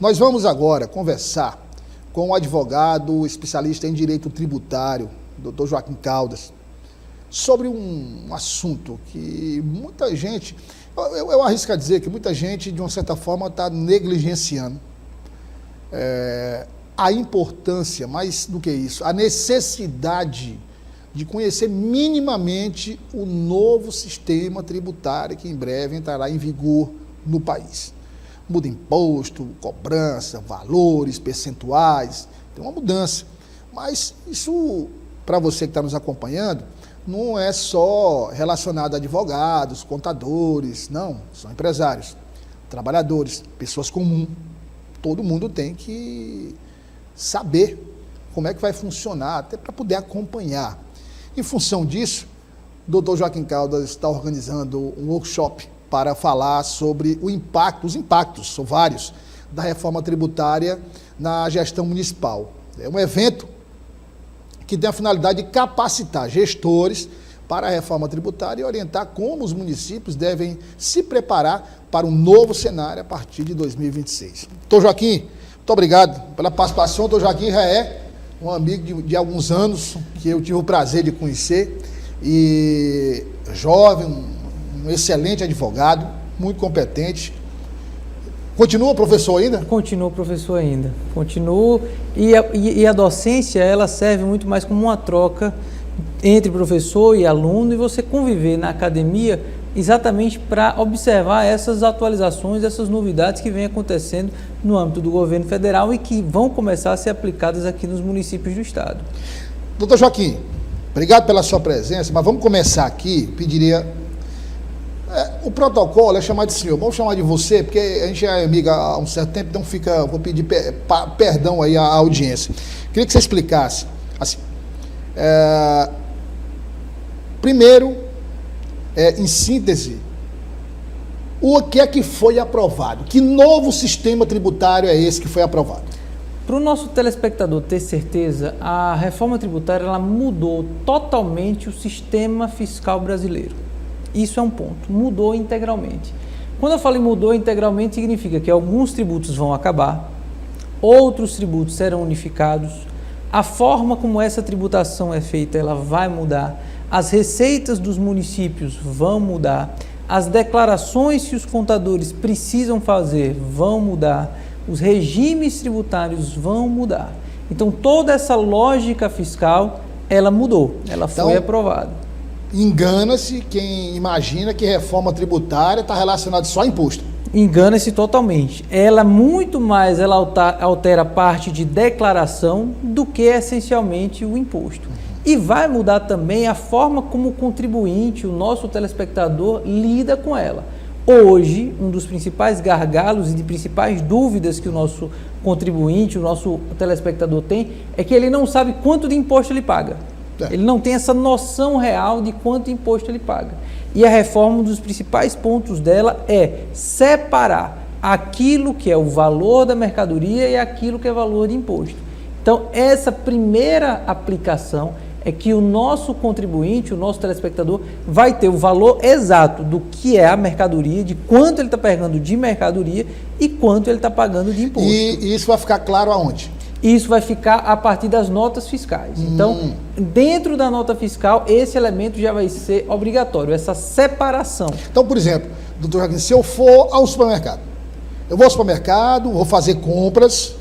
Nós vamos agora conversar com o advogado especialista em direito tributário, Dr. Joaquim Caldas, sobre um assunto que muita gente, eu arrisco a dizer que muita gente, de uma certa forma, está negligenciando a importância, mais do que isso, a necessidade de conhecer minimamente o novo sistema tributário que em breve entrará em vigor no país. Muda imposto, cobrança, valores, percentuais, tem uma mudança. Mas isso, para você que está nos acompanhando, não é só relacionado a advogados, contadores, não, são empresários, trabalhadores, pessoas comuns. Todo mundo tem que saber como é que vai funcionar, até para poder acompanhar. Em função disso, o Dr. Joaquim Caldas está organizando um workshop para falar sobre os impactos, são vários, da reforma tributária na gestão municipal. É um evento que tem a finalidade de capacitar gestores para a reforma tributária e orientar como os municípios devem se preparar para um novo cenário a partir de 2026. Doutor Joaquim, muito obrigado pela participação. Doutor Joaquim já é um amigo de alguns anos que eu tive o prazer de conhecer, e jovem, um excelente advogado, muito competente. Continua professor ainda? Continuo professor ainda. Continuo. E a docência, ela serve muito mais como uma troca entre professor e aluno, e você conviver na academia exatamente para observar essas atualizações, essas novidades que vêm acontecendo no âmbito do governo federal e que vão começar a ser aplicadas aqui nos municípios do estado. Doutor Joaquim, obrigado pela sua presença, mas vamos começar aqui, pediria... o protocolo é chamar de senhor, vamos chamar de você, porque a gente é amiga há um certo tempo, então vou pedir perdão aí à audiência. Queria que você explicasse, assim, primeiro, em síntese, o que é que foi aprovado? Que novo sistema tributário é esse que foi aprovado? Para o nosso telespectador ter certeza, a reforma tributária ela mudou totalmente o sistema fiscal brasileiro. Isso é um ponto, mudou integralmente. Quando eu falo em mudou integralmente, significa que alguns tributos vão acabar, outros tributos serão unificados, a forma como essa tributação é feita, ela vai mudar, as receitas dos municípios vão mudar, as declarações que os contadores precisam fazer vão mudar, os regimes tributários vão mudar. Então, toda essa lógica fiscal, ela mudou, ela foi aprovada. Engana-se quem imagina que reforma tributária está relacionada só a imposto. Engana-se totalmente. Ela muito mais altera a parte de declaração do que essencialmente o imposto. E vai mudar também a forma como o contribuinte, o nosso telespectador, lida com ela. Hoje, um dos principais gargalos e de principais dúvidas que o nosso contribuinte, o nosso telespectador tem, é que ele não sabe quanto de imposto ele paga. Ele não tem essa noção real de quanto imposto ele paga. E a reforma, um dos principais pontos dela é separar aquilo que é o valor da mercadoria e aquilo que é valor de imposto. Então, essa primeira aplicação é que o nosso contribuinte, o nosso telespectador, vai ter o valor exato do que é a mercadoria, de quanto ele está pagando de mercadoria e quanto ele está pagando de imposto. E isso vai ficar claro aonde? Isso vai ficar a partir das notas fiscais. Então, dentro da nota fiscal, esse elemento já vai ser obrigatório, essa separação. Então, por exemplo, doutor Joaquim, se eu for ao supermercado, eu vou ao supermercado, vou fazer compras,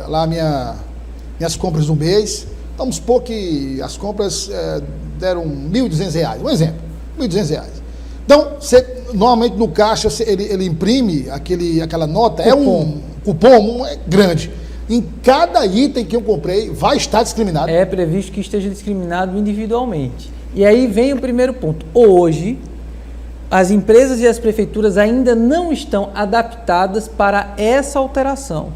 lá minhas compras do mês, vamos supor que as compras deram R$1.200, um exemplo, R$1.200. Então, normalmente no caixa ele imprime aquela nota, cupom. É um cupom grande. Em cada item que eu comprei vai estar discriminado? É previsto que esteja discriminado individualmente. E aí vem o primeiro ponto. Hoje, as empresas e as prefeituras ainda não estão adaptadas para essa alteração,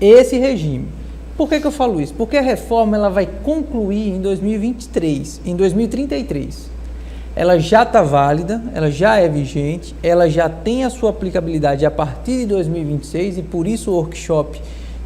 esse regime. Por que eu falo isso? Porque a reforma ela vai concluir em 2023, em 2033. Ela já está válida, ela já é vigente, ela já tem a sua aplicabilidade a partir de 2026 e por isso o workshop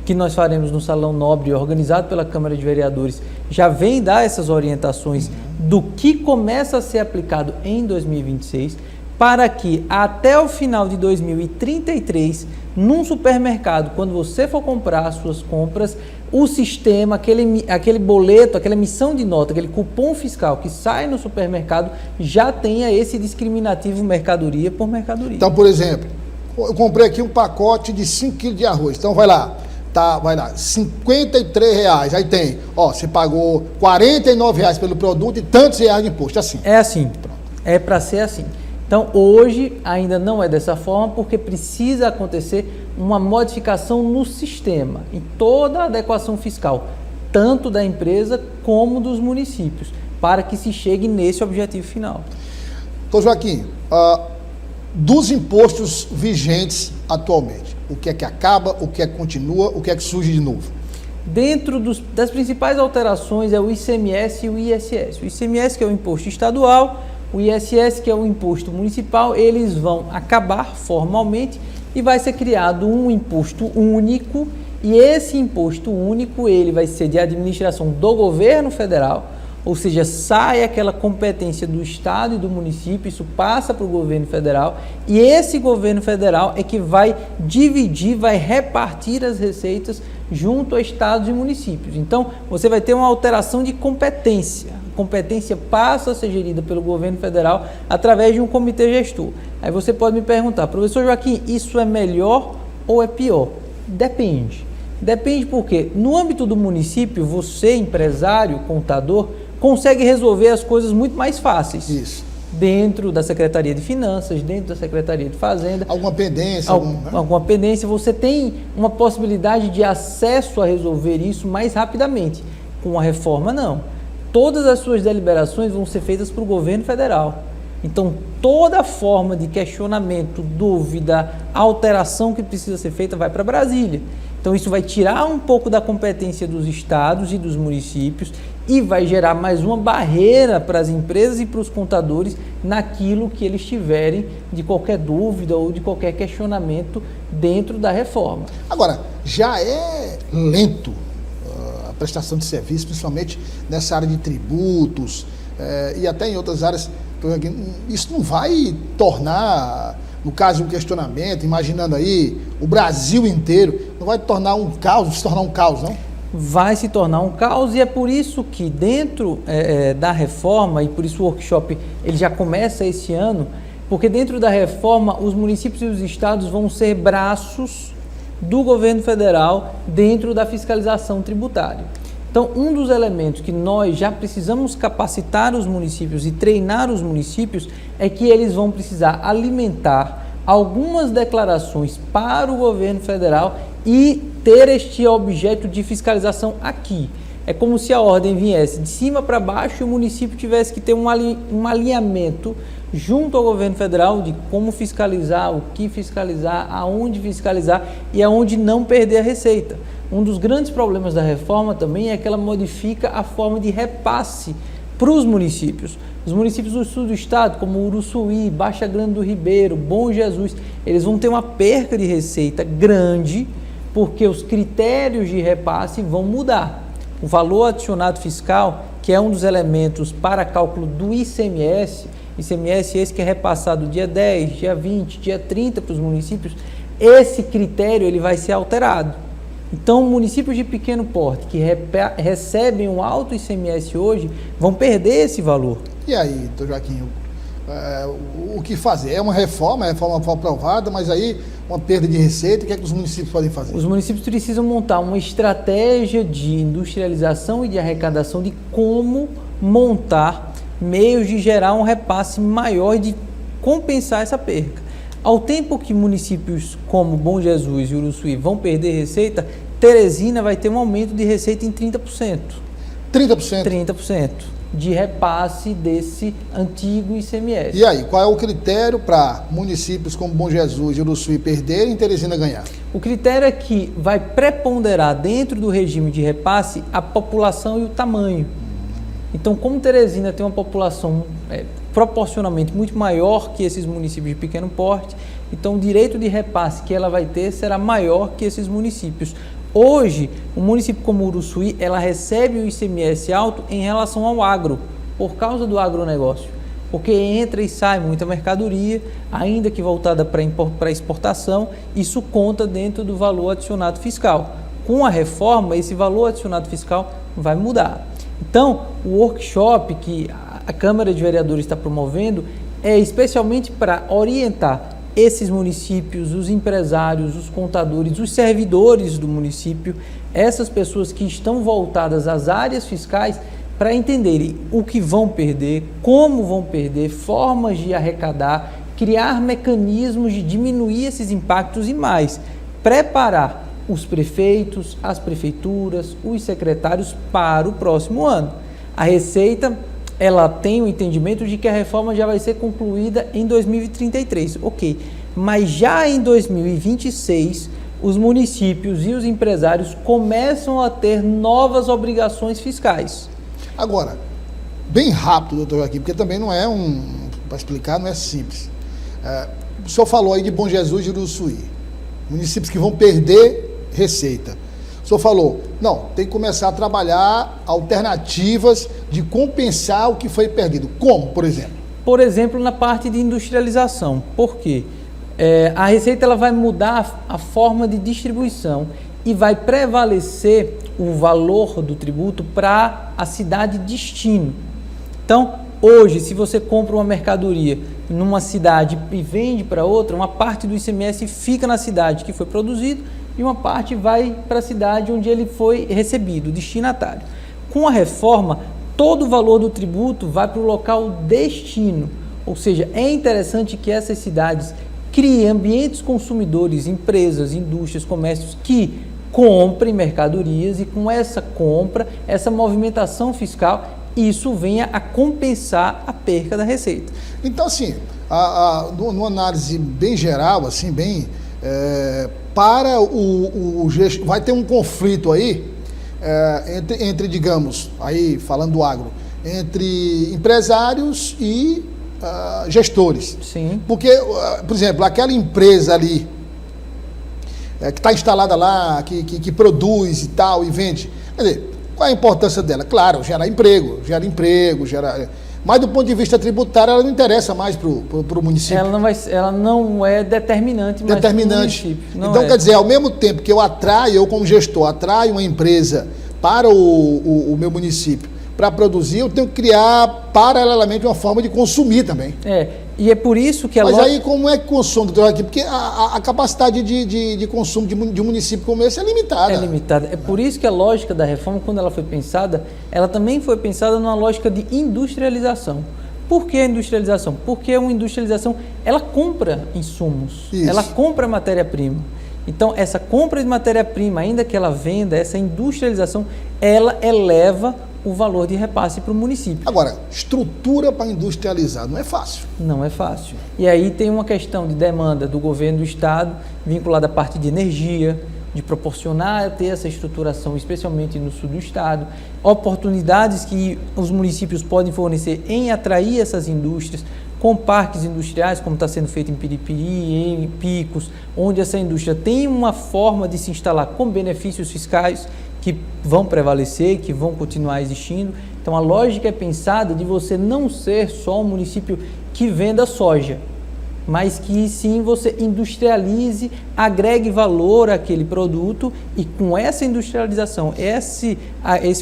que nós faremos no Salão Nobre, organizado pela Câmara de Vereadores, já vem dar essas orientações do que começa a ser aplicado em 2026, para que até o final de 2033 Num supermercado, quando você for comprar as suas compras, o sistema, aquele boleto, aquela emissão de nota, aquele cupom fiscal que sai no supermercado, já tenha esse discriminativo mercadoria por mercadoria. Então, por exemplo, eu comprei aqui um pacote de 5 kg de arroz. Então, vai lá, R$53. Aí tem, você pagou R$49 pelo produto e tantos reais de imposto. Assim. É assim. Pronto. É para ser assim. Então, hoje ainda não é dessa forma, porque precisa acontecer uma modificação no sistema, em toda a adequação fiscal, tanto da empresa como dos municípios, para que se chegue nesse objetivo final. Doutor Joaquim, dos impostos vigentes atualmente, o que é que acaba, o que é que continua, o que é que surge de novo? Dentro das principais alterações é o ICMS e o ISS. O ICMS, que é o imposto estadual, o ISS, que é o imposto municipal, eles vão acabar formalmente e vai ser criado um imposto único, e esse imposto único ele vai ser de administração do governo federal, ou seja, sai aquela competência do estado e do município, isso passa para o governo federal, e esse governo federal é que vai dividir, vai repartir as receitas junto a estados e municípios. Então, você vai ter uma alteração de competência. A competência passa a ser gerida pelo governo federal através de um comitê gestor. Aí você pode me perguntar, professor Joaquim, isso é melhor ou é pior? Depende. Depende porque no âmbito do município, você, empresário, contador, consegue resolver as coisas muito mais fáceis. Isso. Dentro da Secretaria de Finanças, dentro da Secretaria de Fazenda. Alguma pendência. Alguma pendência. Você tem uma possibilidade de acesso a resolver isso mais rapidamente. Com a reforma, não. Todas as suas deliberações vão ser feitas para o governo federal. Então, toda forma de questionamento, dúvida, alteração que precisa ser feita vai para Brasília. Então, isso vai tirar um pouco da competência dos estados e dos municípios e vai gerar mais uma barreira para as empresas e para os contadores naquilo que eles tiverem de qualquer dúvida ou de qualquer questionamento dentro da reforma. Agora, já é lento a prestação de serviço, principalmente nessa área de tributos e até em outras áreas. Isso não vai tornar, no caso de um questionamento, imaginando aí o Brasil inteiro, não vai tornar um caos, se tornar um caos, não? Vai se tornar um caos, e é por isso que dentro da reforma, e por isso o workshop ele já começa esse ano, porque dentro da reforma os municípios e os estados vão ser braços do governo federal dentro da fiscalização tributária. Então, um dos elementos que nós já precisamos capacitar os municípios e treinar os municípios é que eles vão precisar alimentar algumas declarações para o governo federal e ter este objeto de fiscalização aqui. É como se a ordem viesse de cima para baixo e o município tivesse que ter um alinhamento junto ao governo federal de como fiscalizar, o que fiscalizar, aonde fiscalizar e aonde não perder a receita. Um dos grandes problemas da reforma também é que ela modifica a forma de repasse para os municípios. Os municípios do sul do estado, como Uruçuí, Baixa Grande do Ribeiro, Bom Jesus, eles vão ter uma perca de receita grande porque os critérios de repasse vão mudar. O valor adicionado fiscal, que é um dos elementos para cálculo do ICMS esse que é repassado dia 10, dia 20, dia 30 para os municípios, esse critério ele vai ser alterado. Então, municípios de pequeno porte que recebem um alto ICMS hoje vão perder esse valor. E aí, doutor Joaquim, o que fazer? É uma reforma aprovada, mas aí uma perda de receita, o que é que os municípios podem fazer? Os municípios precisam montar uma estratégia de industrialização e de arrecadação de como montar meios de gerar um repasse maior e de compensar essa perca. Ao tempo que municípios como Bom Jesus e Uruçuí vão perder receita, Teresina vai ter um aumento de receita em 30%. 30%? 30% de repasse desse antigo ICMS. E aí, qual é o critério para municípios como Bom Jesus e Uruçuí perderem e Teresina ganhar? O critério é que vai preponderar dentro do regime de repasse a população e o tamanho. Então, como Teresina tem uma população proporcionalmente muito maior que esses municípios de pequeno porte, então o direito de repasse que ela vai ter será maior que esses municípios. Hoje, um município como Uruçuí, ela recebe o ICMS alto em relação ao agro, por causa do agronegócio. porque entra e sai muita mercadoria, ainda que voltada para exportação, isso conta dentro do valor adicionado fiscal. Com a reforma, esse valor adicionado fiscal vai mudar. Então, o workshop que a Câmara de Vereadores está promovendo é especialmente para orientar esses municípios, os empresários, os contadores, os servidores do município, essas pessoas que estão voltadas às áreas fiscais, para entenderem o que vão perder, como vão perder, formas de arrecadar, criar mecanismos de diminuir esses impactos e mais, preparar os prefeitos, as prefeituras, os secretários para o próximo ano. A Receita, ela tem o entendimento de que a reforma já vai ser concluída em 2033, ok, mas já em 2026, os municípios e os empresários começam a ter novas obrigações fiscais. Agora, bem rápido, doutor Joaquim, porque também não é para explicar, não é simples. O senhor falou aí de Bom Jesus e Uruçuí, municípios que vão perder receita. O senhor falou, não, tem que começar a trabalhar alternativas de compensar o que foi perdido. Como, por exemplo? Por exemplo, na parte de industrialização. Por quê? A Receita ela vai mudar a forma de distribuição e vai prevalecer o valor do tributo para a cidade destino. Então, hoje, se você compra uma mercadoria numa cidade e vende para outra, uma parte do ICMS fica na cidade que foi produzido e uma parte vai para a cidade onde ele foi recebido, o destinatário. Com a reforma, todo o valor do tributo vai para o local destino, ou seja, é interessante que essas cidades criem ambientes consumidores, empresas, indústrias, comércios que comprem mercadorias e com essa compra, essa movimentação fiscal, isso venha a compensar a perca da receita. Então, assim, numa análise bem geral, assim, bem... para vai ter um conflito aí entre, digamos, aí falando do agro, entre empresários e gestores. Sim. Porque, por exemplo, aquela empresa ali que está instalada lá, que produz e tal, e vende, quer dizer, qual é a importância dela? Claro, gera emprego, mas do ponto de vista tributário, ela não interessa mais para o município. Ela não é determinante mais para o município. Então, quer dizer, ao mesmo tempo que eu como gestor, atraio uma empresa para o meu município para produzir, eu tenho que criar paralelamente uma forma de consumir também. E é por isso que Mas aí como é que consome, doutor Joaquim? Porque a capacidade de consumo de um município como esse é limitada. É limitada. É por isso que a lógica da reforma, quando ela foi pensada, ela também foi pensada numa lógica de industrialização. Por que a industrialização? Porque uma industrialização, ela compra insumos, ela compra matéria-prima. Então, essa compra de matéria-prima, ainda que ela venda, essa industrialização, ela eleva o valor de repasse para o município. Agora, estrutura para industrializar não é fácil. Não é fácil. E aí tem uma questão de demanda do governo do estado, vinculada à parte de energia, de proporcionar ter essa estruturação, especialmente no sul do estado, oportunidades que os municípios podem fornecer em atrair essas indústrias, com parques industriais, como está sendo feito em Piripiri, em Picos, onde essa indústria tem uma forma de se instalar com benefícios fiscais que vão prevalecer, que vão continuar existindo. Então, a lógica é pensada de você não ser só um município que venda soja, mas que sim você industrialize, agregue valor àquele produto e com essa industrialização, esse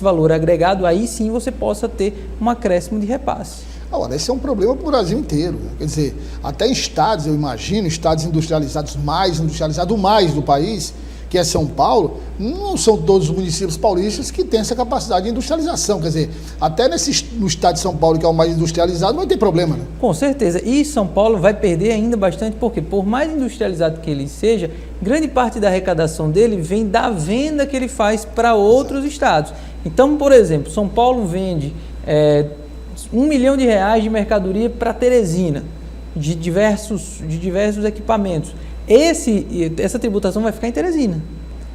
valor agregado, aí sim você possa ter um acréscimo de repasse. Agora, esse é um problema para o Brasil inteiro, né? Quer dizer, até em estados, eu imagino, estados industrializados mais do país, que é São Paulo, não são todos os municípios paulistas que têm essa capacidade de industrialização. Quer dizer, até no estado de São Paulo, que é o mais industrializado, vai ter problema, né? Com certeza. E São Paulo vai perder ainda bastante, porque por mais industrializado que ele seja, grande parte da arrecadação dele vem da venda que ele faz para outros estados. Então, por exemplo, São Paulo vende R$1 milhão de mercadoria para Teresina, de diversos equipamentos. Essa tributação vai ficar em Teresina,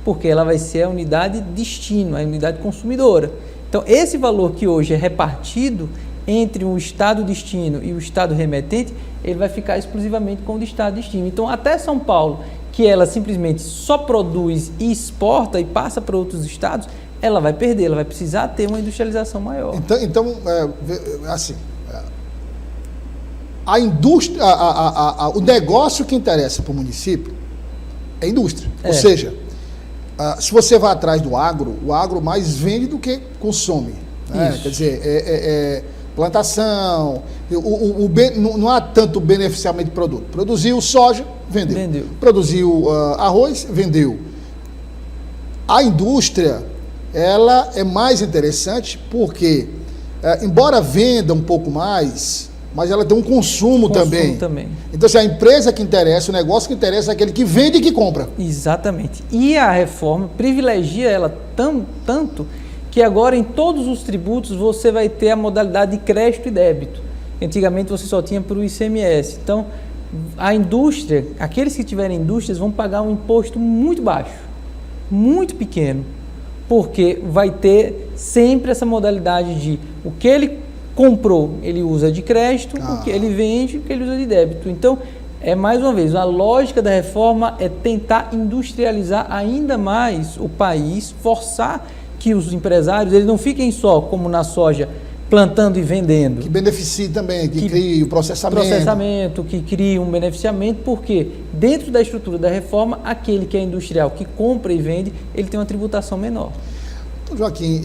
porque ela vai ser a unidade destino, a unidade consumidora. Então, esse valor que hoje é repartido entre o estado destino e o estado remetente, ele vai ficar exclusivamente com o estado destino. Então, até São Paulo, que ela simplesmente só produz e exporta e passa para outros estados, ela vai perder, ela vai precisar ter uma industrialização maior. Então assim, A indústria, o negócio que interessa para o município é a indústria. Ou seja, se você vai atrás do agro, o agro mais vende do que consome. Né? Quer dizer, plantação, não há tanto beneficiamento de produto. Produziu soja, vendeu. Produziu arroz, vendeu. A indústria, ela é mais interessante porque, embora venda um pouco mais, mas ela tem um consumo também. Então, se a empresa que interessa, o negócio que interessa é aquele que vende e que compra. Exatamente. E a reforma privilegia ela tanto que agora em todos os tributos você vai ter a modalidade de crédito e débito. Antigamente você só tinha para o ICMS. Então, a indústria, aqueles que tiverem indústrias vão pagar um imposto muito baixo, muito pequeno, porque vai ter sempre essa modalidade de o que ele comprou, ele usa de crédito, o que ele vende, o que ele usa de débito. Então, mais uma vez, a lógica da reforma é tentar industrializar ainda mais o país, forçar que os empresários eles não fiquem só, como na soja, plantando e vendendo. Que beneficie também, que crie o processamento. Que crie um beneficiamento, porque dentro da estrutura da reforma, aquele que é industrial, que compra e vende, ele tem uma tributação menor. Então, Joaquim,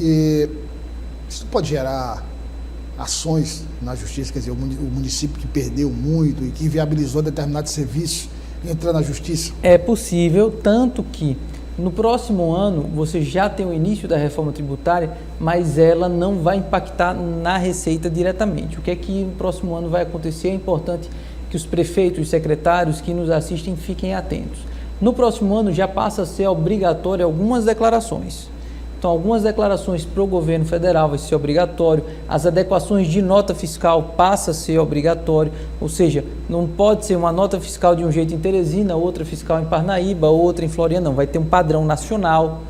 isso pode gerar ações na justiça, quer dizer, o município que perdeu muito e que inviabilizou determinado serviço, entra na justiça? É possível, tanto que no próximo ano você já tem o início da reforma tributária, mas ela não vai impactar na receita diretamente. O que é que no próximo ano vai acontecer? É importante que os prefeitos e secretários que nos assistem fiquem atentos. No próximo ano já passa a ser obrigatório algumas declarações. Então, algumas declarações para o governo federal vai ser obrigatório, as adequações de nota fiscal passa a ser obrigatório, ou seja, não pode ser uma nota fiscal de um jeito em Teresina, outra fiscal em Parnaíba, outra em Florianópolis, não, vai ter um padrão nacional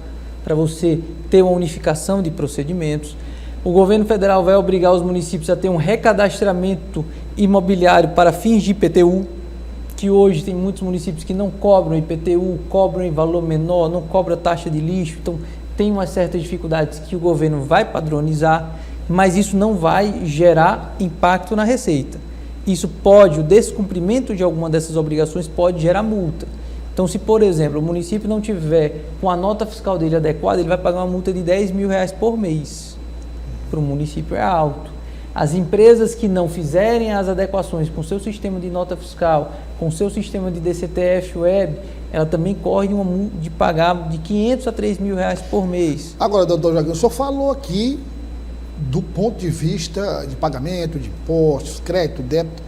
para você ter uma unificação de procedimentos. O governo federal vai obrigar os municípios a ter um recadastramento imobiliário para fins de IPTU, que hoje tem muitos municípios que não cobram IPTU, cobram em valor menor, não cobram taxa de lixo, então tem umas certas dificuldades que o governo vai padronizar, mas isso não vai gerar impacto na receita. Isso pode, o descumprimento de alguma dessas obrigações pode gerar multa. Então, se, por exemplo, o município não tiver com a nota fiscal dele adequada, ele vai pagar uma multa de R$10 mil por mês. Para o município é alto. As empresas que não fizerem as adequações com o seu sistema de nota fiscal, com o seu sistema de DCTF web, ela também corre uma multa de pagar de R$500 a R$3 mil por mês. Agora, doutor Joaquim, o senhor falou aqui do ponto de vista de pagamento de impostos, crédito, débito,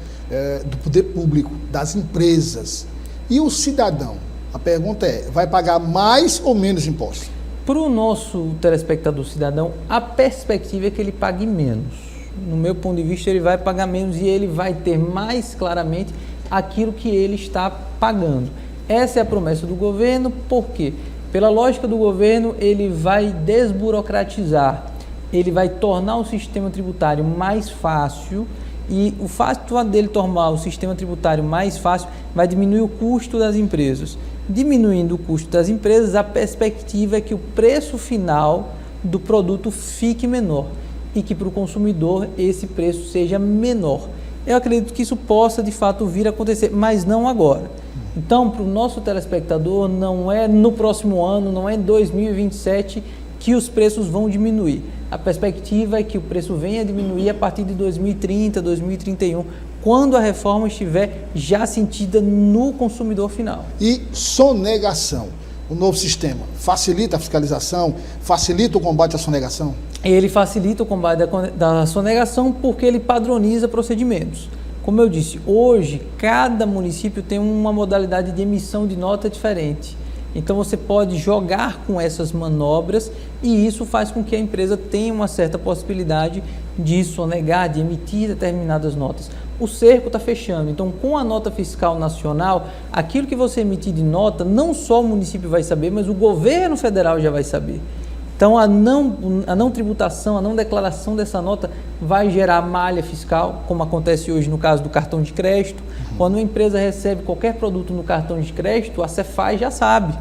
do poder público, das empresas. E o cidadão? A pergunta é, vai pagar mais ou menos impostos? Para o nosso telespectador cidadão, a perspectiva é que ele pague menos. No meu ponto de vista, ele vai pagar menos e ele vai ter mais claramente aquilo que ele está pagando. Essa é a promessa do governo, porque, pela lógica do governo, ele vai desburocratizar, ele vai tornar o sistema tributário mais fácil e o fato dele tornar o sistema tributário mais fácil vai diminuir o custo das empresas. Diminuindo o custo das empresas, a perspectiva é que o preço final do produto fique menor e que para o consumidor esse preço seja menor. Eu acredito que isso possa de fato vir a acontecer, mas não agora. Então, para o nosso telespectador, não é no próximo ano, não é em 2027 que os preços vão diminuir. A perspectiva é que o preço venha a diminuir a partir de 2030, 2031, quando a reforma estiver já sentida no consumidor final. E sonegação, o novo sistema, facilita a fiscalização, facilita o combate à sonegação? Ele facilita o combate da sonegação porque ele padroniza procedimentos. Como eu disse, hoje cada município tem uma modalidade de emissão de nota diferente. Então você pode jogar com essas manobras e isso faz com que a empresa tenha uma certa possibilidade de sonegar, de emitir determinadas notas. O cerco está fechando, então com a nota fiscal nacional, aquilo que você emitir de nota, não só o município vai saber, mas o governo federal já vai saber. Então a não tributação, a não declaração dessa nota vai gerar malha fiscal, como acontece hoje no caso do cartão de crédito. Quando uma empresa recebe qualquer produto no cartão de crédito, a Cefaz já sabe.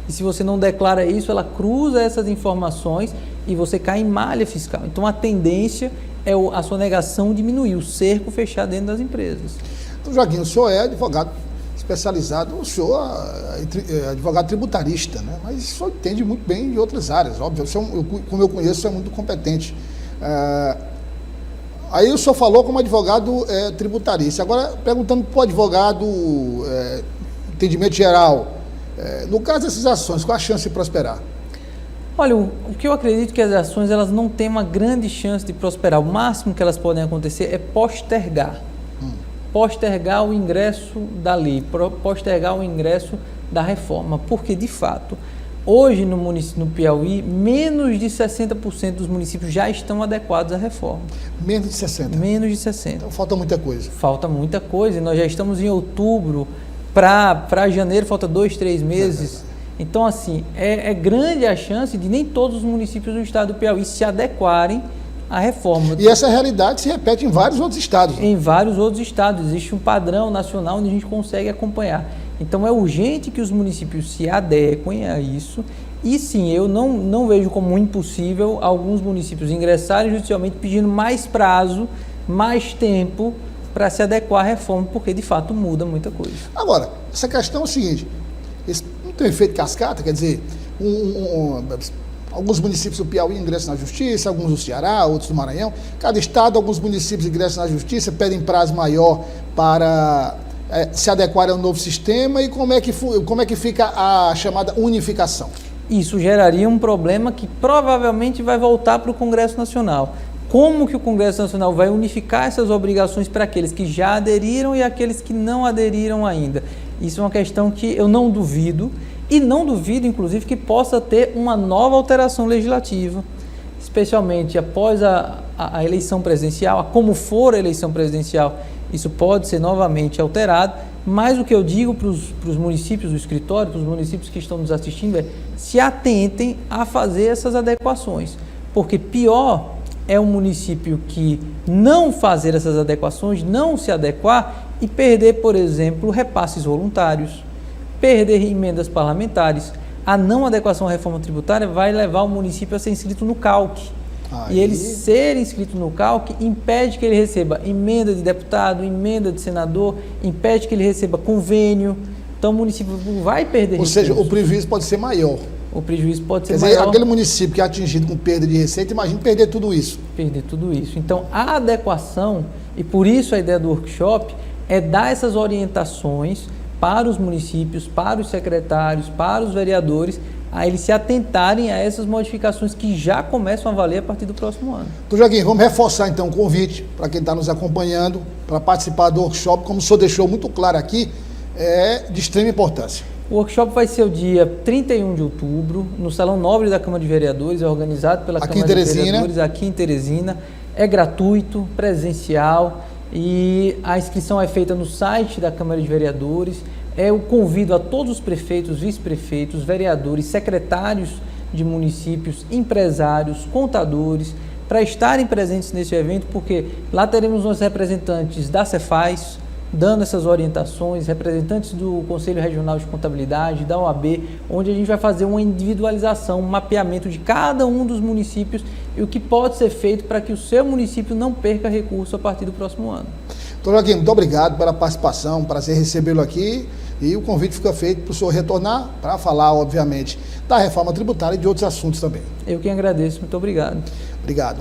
E se você não declara isso, ela cruza essas informações e você cai em malha fiscal. Então a tendência a sonegação diminuir, o cerco fechar dentro das empresas. Então, Joaquim, o senhor é advogado especializado, o senhor é advogado tributarista, né? Mas o senhor entende muito bem de outras áreas, óbvio. Como eu conheço, o senhor é muito competente. Aí o senhor falou como advogado tributarista. Agora, perguntando para o advogado, entendimento geral, no caso dessas ações, qual a chance de prosperar? Olha, o que eu acredito que as ações elas não têm uma grande chance de prosperar. O máximo que elas podem acontecer é postergar. Postergar o ingresso da lei, postergar o ingresso da reforma. Porque, de fato, hoje no Piauí, menos de 60% dos municípios já estão adequados à reforma. Menos de 60%? Menos de 60%. Então falta muita coisa. Falta muita coisa. E nós já estamos em outubro, para janeiro falta 2, 3 meses. Então, assim, é grande a chance de nem todos os municípios do estado do Piauí se adequarem à reforma. E essa realidade se repete em vários outros estados. Em vários outros estados. Existe um padrão nacional onde a gente consegue acompanhar. Então, é urgente que os municípios se adequem a isso. E sim, eu não vejo como impossível alguns municípios ingressarem judicialmente pedindo mais prazo, mais tempo para se adequar à reforma, porque de fato muda muita coisa. Agora, essa questão é o seguinte, não tem efeito cascata, quer dizer, alguns municípios do Piauí ingressam na justiça, alguns do Ceará, outros do Maranhão, cada estado, alguns municípios ingressam na justiça, pedem prazo maior para se adequarem ao novo sistema, e como é que fica a chamada unificação? Isso geraria um problema que provavelmente vai voltar para o Congresso Nacional. Como que o Congresso Nacional vai unificar essas obrigações para aqueles que já aderiram e aqueles que não aderiram ainda? Isso é uma questão que eu não duvido, e não duvido, inclusive, que possa ter uma nova alteração legislativa, especialmente após a eleição presidencial, como for a eleição presidencial, isso pode ser novamente alterado, mas o que eu digo para os municípios do escritório, para os municípios que estão nos assistindo, é se atentem a fazer essas adequações, porque pior é um município que não fazer essas adequações, não se adequar e perder, por exemplo, repasses voluntários, perder emendas parlamentares. A não adequação à reforma tributária vai levar o município a ser inscrito no CALC. E ele ser inscrito no CALC impede que ele receba emenda de deputado, emenda de senador, impede que ele receba convênio. Então o município vai perder recursos. Ou seja, o prejuízo pode ser maior. O prejuízo pode ser maior. Quer dizer, aquele município que é atingido com perda de receita, imagina perder tudo isso. Perder tudo isso. Então, a adequação, e por isso a ideia do workshop, é dar essas orientações para os municípios, para os secretários, para os vereadores, a eles se atentarem a essas modificações que já começam a valer a partir do próximo ano. Então, Joaquim, vamos reforçar então o convite para quem está nos acompanhando, para participar do workshop, como o senhor deixou muito claro aqui, é de extrema importância. O workshop vai ser o dia 31 de outubro, no Salão Nobre da Câmara de Vereadores, é organizado pela Câmara de Vereadores aqui em Teresina. É gratuito, presencial, e a inscrição é feita no site da Câmara de Vereadores. Eu convido a todos os prefeitos, vice-prefeitos, vereadores, secretários de municípios, empresários, contadores, para estarem presentes nesse evento, porque lá teremos os representantes da Cefaz, dando essas orientações, representantes do Conselho Regional de Contabilidade, da OAB, onde a gente vai fazer uma individualização, um mapeamento de cada um dos municípios e o que pode ser feito para que o seu município não perca recurso a partir do próximo ano. Doutor Joaquim, muito obrigado pela participação, prazer recebê-lo aqui, e o convite fica feito para o senhor retornar para falar, obviamente, da reforma tributária e de outros assuntos também. Eu que agradeço, muito obrigado. Obrigado.